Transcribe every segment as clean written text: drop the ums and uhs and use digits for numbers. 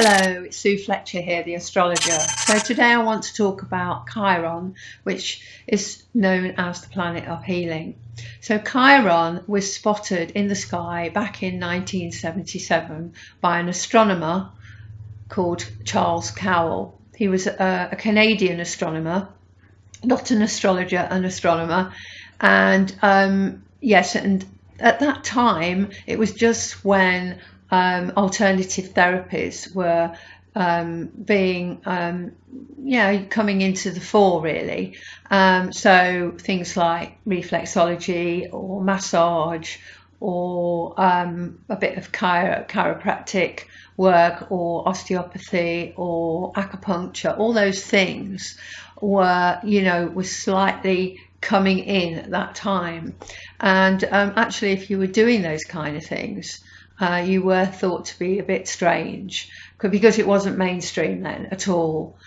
Hello, it's Sue Fletcher here, the astrologer. So today I want to talk about Chiron, which is known as the planet of healing. So Chiron was spotted in the sky back in 1977 by an astronomer called Charles Cowell. He was a Canadian astronomer, not an astrologer, an astronomer. And yes, and at that time it was just when alternative therapies were coming into the fore, really. So things like reflexology or massage or a bit of chiropractic work or osteopathy or acupuncture, all those things were slightly coming in at that time. And actually, if you were doing those kind of things, you were thought to be a bit strange because it wasn't mainstream then at all.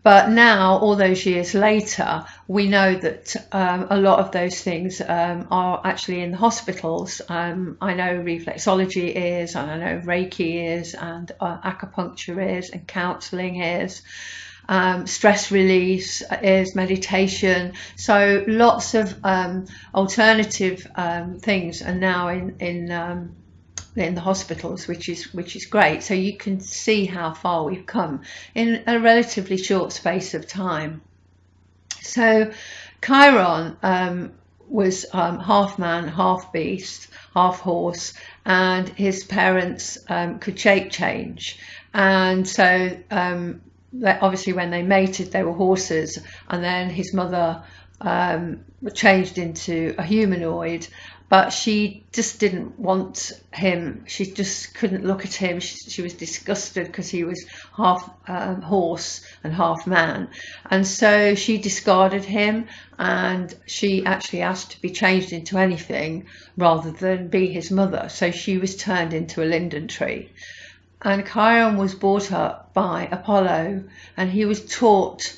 But now, all those years later, we know that a lot of those things are actually in the hospitals. I know reflexology is, and I know Reiki is, and acupuncture is, and counselling is. Stress release is, meditation. So lots of alternative things are now in the hospitals, which is great. So you can see how far we've come in a relatively short space of time. So Chiron was half man, half beast, half horse, and his parents could shape change. And so obviously when they mated, they were horses, and then his mother changed into a humanoid. But she just didn't want him. She just couldn't look at him. She was disgusted because he was half horse and half man. And so she discarded him, and she actually asked to be changed into anything rather than be his mother. So she was turned into a linden tree. And Chiron was brought up by Apollo, and he was taught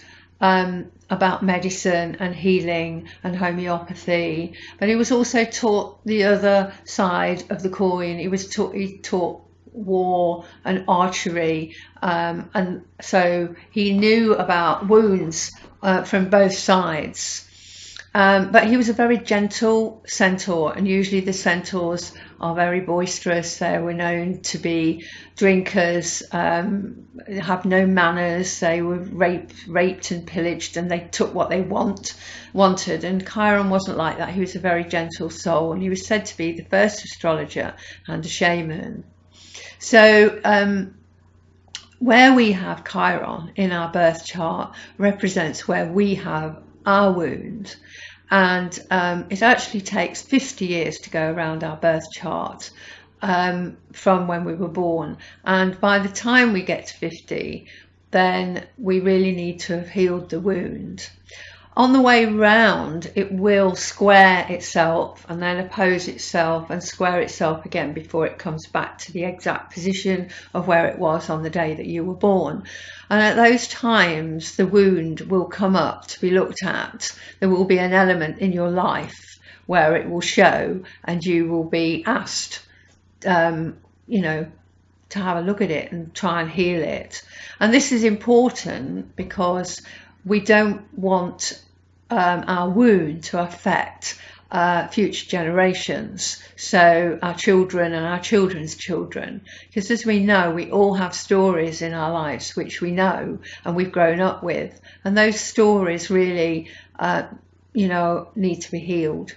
about medicine and healing and homeopathy, but he was also taught the other side of the coin. He taught war and archery, and so he knew about wounds from both sides. But he was a very gentle centaur, and usually the centaurs are very boisterous. They were known to be drinkers, have no manners. They were raped and pillaged, and they took what they wanted. And Chiron wasn't like that. He was a very gentle soul, and he was said to be the first astrologer and a shaman. So where we have Chiron in our birth chart represents where we have our wound, and it actually takes 50 years to go around our birth chart from when we were born, and by the time we get to 50, then we really need to have healed the wound. On the way round, it will square itself and then oppose itself and square itself again before it comes back to the exact position of where it was on the day that you were born. And at those times, the wound will come up to be looked at. There will be an element in your life where it will show, and you will be asked, to have a look at it and try and heal it. And this is important because we don't want our wound to affect future generations, so our children and our children's children, because as we know, we all have stories in our lives which we know and we've grown up with, and those stories really need to be healed.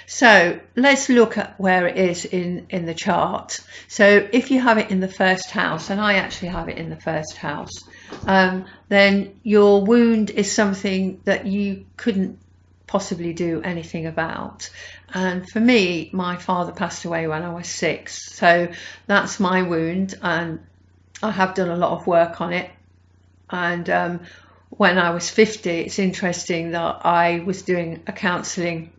So let's look at where it is in the chart. So if you have it in the first house, and I actually have it in the first house, then your wound is something that you couldn't possibly do anything about. And for me, my father passed away when I was 6, so that's my wound, and I have done a lot of work on it. And when I was 50, it's interesting that I was doing a counselling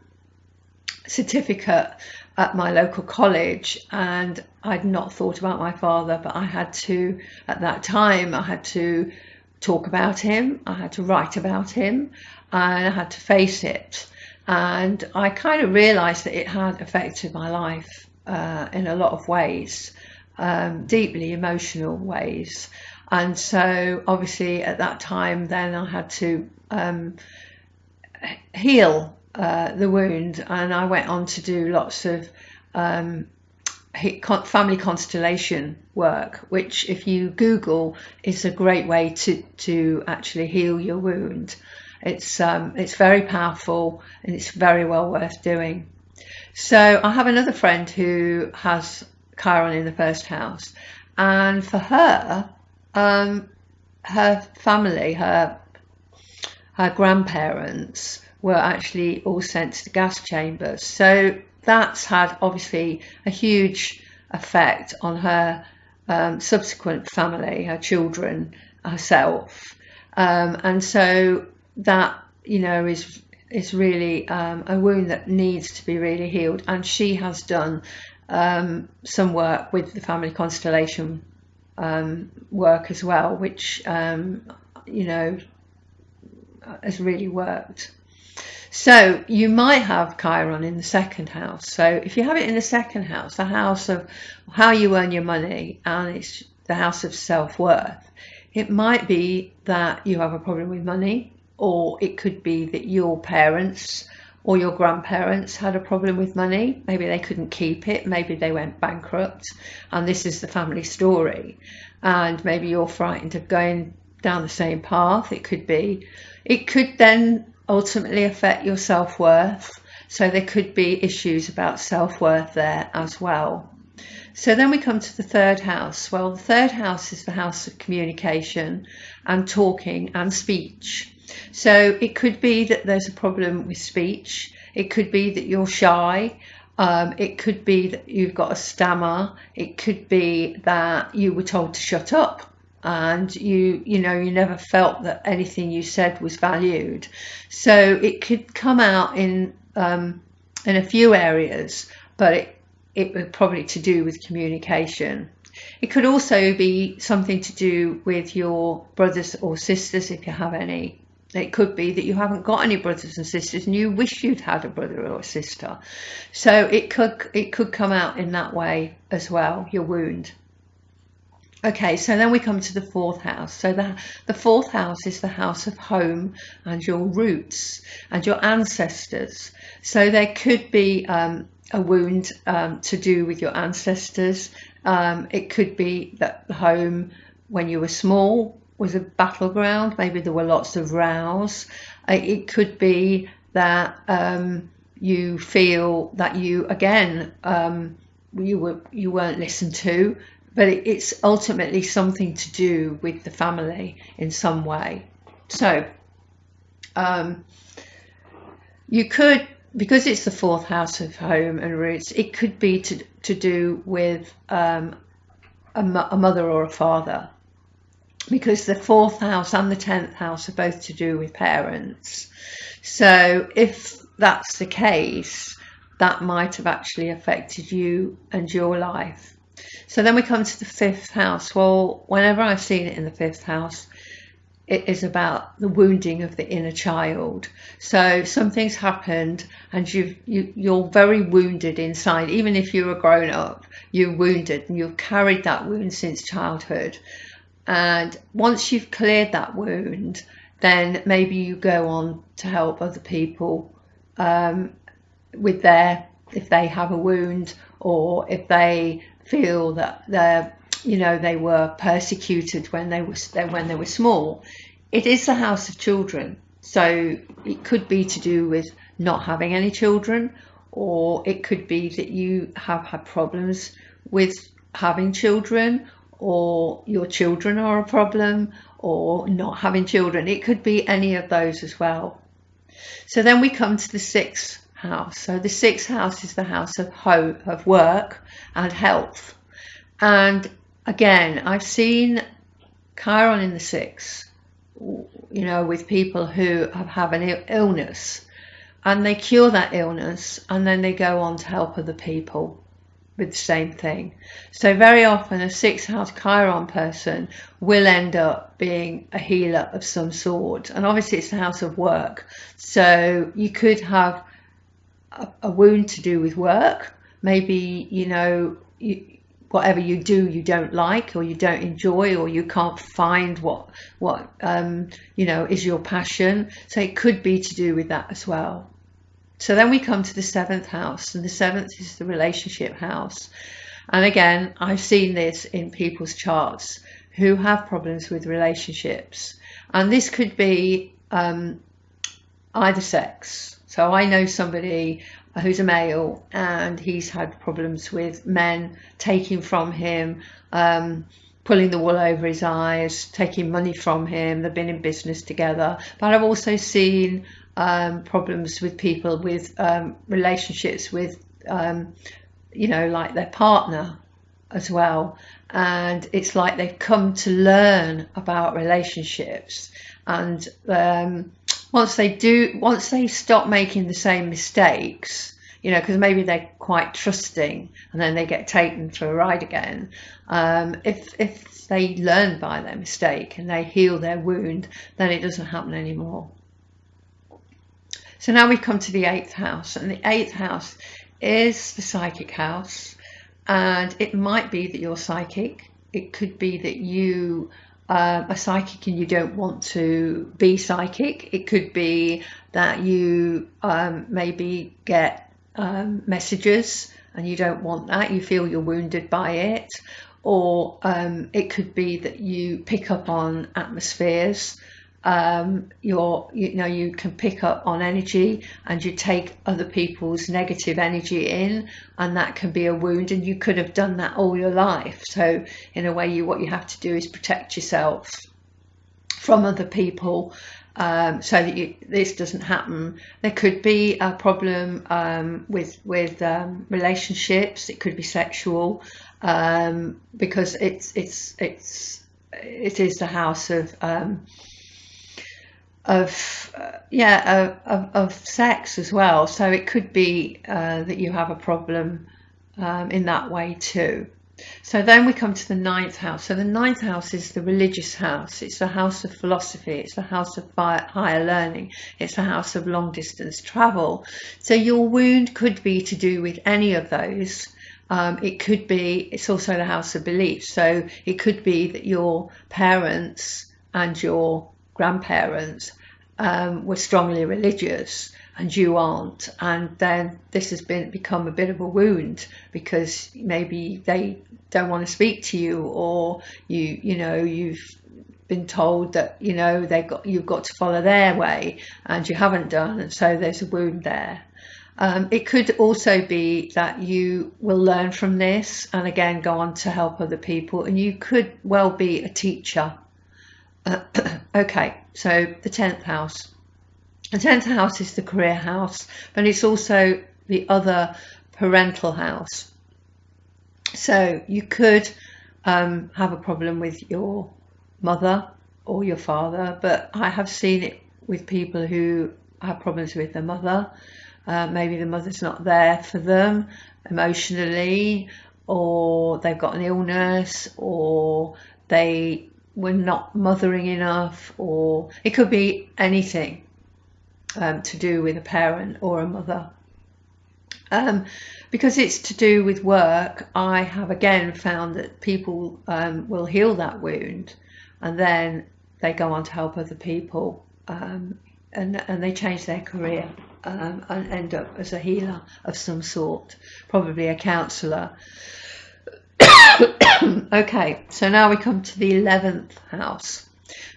certificate at my local college, and I'd not thought about my father, but at that time I had to talk about him, I had to write about him, and I had to face it. And I kind of realised that it had affected my life in a lot of ways. deeply emotional ways. And so obviously at that time then I had to heal the wound, and I went on to do lots of family constellation work, which if you Google is a great way to actually heal your wound. It's very powerful and it's very well worth doing. So I have another friend who has Chiron in the first house, and for her, her family, her grandparents were actually all sent to the gas chambers. So that's had obviously a huge effect on her subsequent family, her children, herself, and so that, you know, is really a wound that needs to be really healed. And she has done some work with the family constellation work as well, which you know, has really worked. So you might have Chiron in the second house. So if you have it in the second house, the house of how you earn your money, and it's the house of self-worth, it might be that you have a problem with money, or it could be that your parents or your grandparents had a problem with money. Maybe they couldn't keep it, maybe they went bankrupt, and this is the family story, and maybe you're frightened of going down the same path. It could then ultimately affect your self-worth, so there could be issues about self-worth there as well. So then we come to the third house. Well, the third house is the house of communication and talking and speech. So it could be that there's a problem with speech, it could be that you're shy, it could be that you've got a stammer, it could be that you were told to shut up, and you never felt that anything you said was valued. So it could come out in a few areas, but it was probably to do with communication. It could also be something to do with your brothers or sisters, if you have any. It could be that you haven't got any brothers and sisters and you wish you'd had a brother or a sister. So it could come out in that way as well, your wound. Okay, so then we come to the fourth house. So the fourth house is the house of home and your roots and your ancestors. So there could be a wound to do with your ancestors. It could be that the home when you were small was a battleground. Maybe there were lots of rows. It could be that you feel that you weren't listened to. But it's ultimately something to do with the family in some way. So you could, because it's the fourth house of home and roots, it could be to do with a mother or a father, because the fourth house and the 10th house are both to do with parents. So if that's the case, that might have actually affected you and your life. So then we come to the fifth house. Well, whenever I've seen it in the fifth house, it is about the wounding of the inner child. So something's happened and you're very wounded inside. Even if you're a grown up, you're wounded and you've carried that wound since childhood. And once you've cleared that wound, then maybe you go on to help other people with if they have a wound, or if they feel that they were persecuted when they were small. It is the house of children, so it could be to do with not having any children, or it could be that you have had problems with having children, or your children are a problem, or not having children. It could be any of those as well. So then we come to the sixth house. So the sixth house is the house of home, of work and health. And again, I've seen Chiron in the sixth, with people who have an illness, and they cure that illness and then they go on to help other people with the same thing. So very often a sixth house Chiron person will end up being a healer of some sort. And obviously it's the house of work. So you could have a wound to do with work. Maybe, whatever you do you don't like, or you don't enjoy, or you can't find what is your passion. So it could be to do with that as well. So then we come to the 7th house, and the 7th is the relationship house. And again, I've seen this in people's charts who have problems with relationships, and this could be either sex. So I know somebody who's a male, and he's had problems with men taking from him, pulling the wool over his eyes, taking money from him. They've been in business together. But I've also seen problems with people with relationships with like their partner as well, and it's like they've come to learn about relationships, and once they stop making the same mistakes, because maybe they're quite trusting and then they get taken for a ride again, if they learn by their mistake and they heal their wound, then it doesn't happen anymore. So now we come to the 8th house, and the 8th house is the psychic house, and it might be that you're psychic. It could be that you are psychic and you don't want to be psychic. It could be that you maybe get messages and you don't want that, you feel you're wounded by it, or it could be that you pick up on atmospheres. You can pick up on energy, and you take other people's negative energy in, and that can be a wound, and you could have done that all your life. So in a way, what you have to do is protect yourself from other people, so that this doesn't happen. There could be a problem with relationships. It could be sexual, because it is the house of sex as well. So it could be that you have a problem in that way too. So then we come to the 9th house. So the 9th house is the religious house. It's the house of philosophy. It's the house of higher learning. It's the house of long distance travel. So your wound could be to do with any of those. It's also the house of beliefs. So it could be that your parents and your grandparents were strongly religious and you aren't, and then this has become a bit of a wound because maybe they don't want to speak to you, or you've been told that you've got to follow their way and you haven't done, and so there's a wound there. It could also be that you will learn from this and again go on to help other people, and you could well be a teacher. Okay, so the 10th house. The 10th house is the career house, but it's also the other parental house. So you could have a problem with your mother or your father, but I have seen it with people who have problems with their mother. Maybe the mother's not there for them emotionally, or they've got an illness, or they were not mothering enough, or it could be anything to do with a parent or a mother. Because it's to do with work, I have again found that people will heal that wound, and then they go on to help other people, and they change their career and end up as a healer of some sort, probably a counsellor. Okay, so now we come to the 11th house,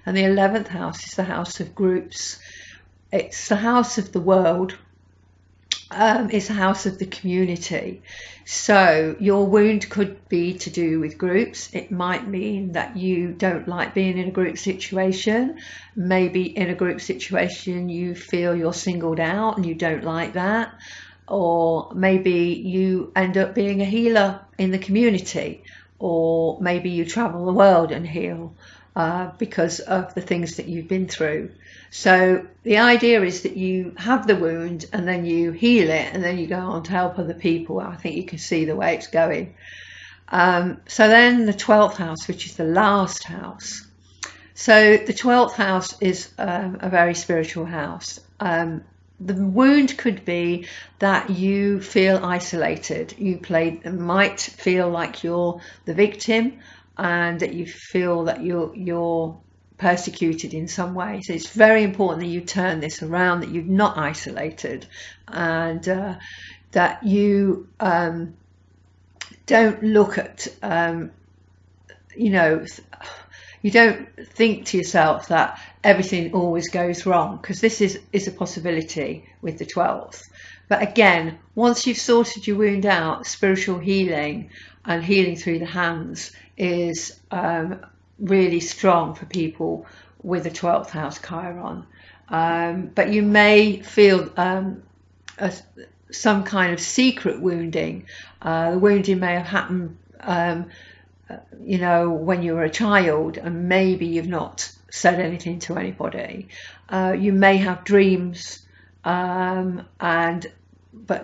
and the 11th house is the house of groups. It's the house of the world. It's the house of the community. So your wound could be to do with groups. It might mean that you don't like being in a group situation. Maybe in a group situation you feel you're singled out and you don't like that. Or maybe you end up being a healer in the community, or maybe you travel the world and heal because of the things that you've been through. So the idea is that you have the wound and then you heal it, and then you go on to help other people. I think you can see the way it's going. So then the 12th house, which is the last house. So the 12th house is a very spiritual house. the wound could be that you feel isolated. You might feel like you're the victim, and that you feel that you're persecuted in some way. So it's very important that you turn this around, that you're not isolated, and that you don't look at you don't think to yourself that everything always goes wrong, because this is a possibility with the 12th. But again, once you've sorted your wound out, spiritual healing and healing through the hands is really strong for people with the 12th house Chiron. But you may feel some kind of secret wounding. The wounding may have happened when you were a child, and maybe you've not said anything to anybody. You may have dreams, but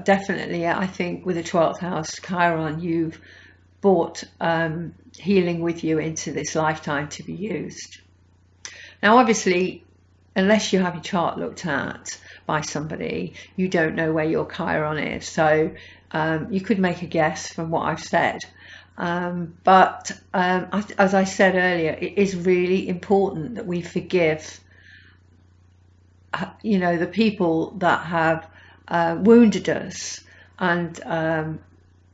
definitely I think with the 12th house Chiron, you've brought healing with you into this lifetime to be used. Now obviously, unless you have your chart looked at by somebody, you don't know where your Chiron is, so you could make a guess from what I've said. But as I said earlier, it is really important that we forgive the people that have wounded us, and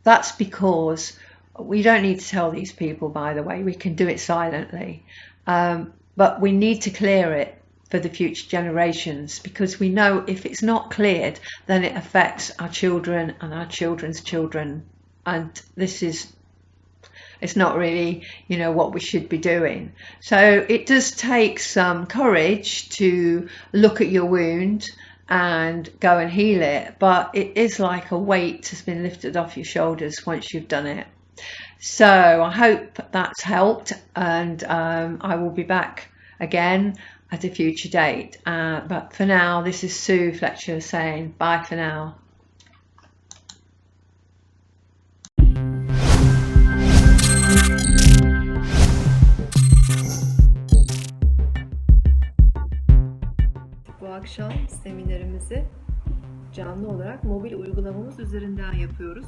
that's because we don't need to tell these people, by the way. We can do it silently, but we need to clear it for the future generations, because we know if it's not cleared, then it affects our children and our children's children, and it's not really what we should be doing. So it does take some courage to look at your wound and go and heal it, but it is like a weight has been lifted off your shoulders once you've done it. So I hope that's helped, and I will be back again at a future date, but for now, this is Sue Fletcher saying bye for now. Bu akşam seminerimizi canlı olarak mobil uygulamamız üzerinden yapıyoruz.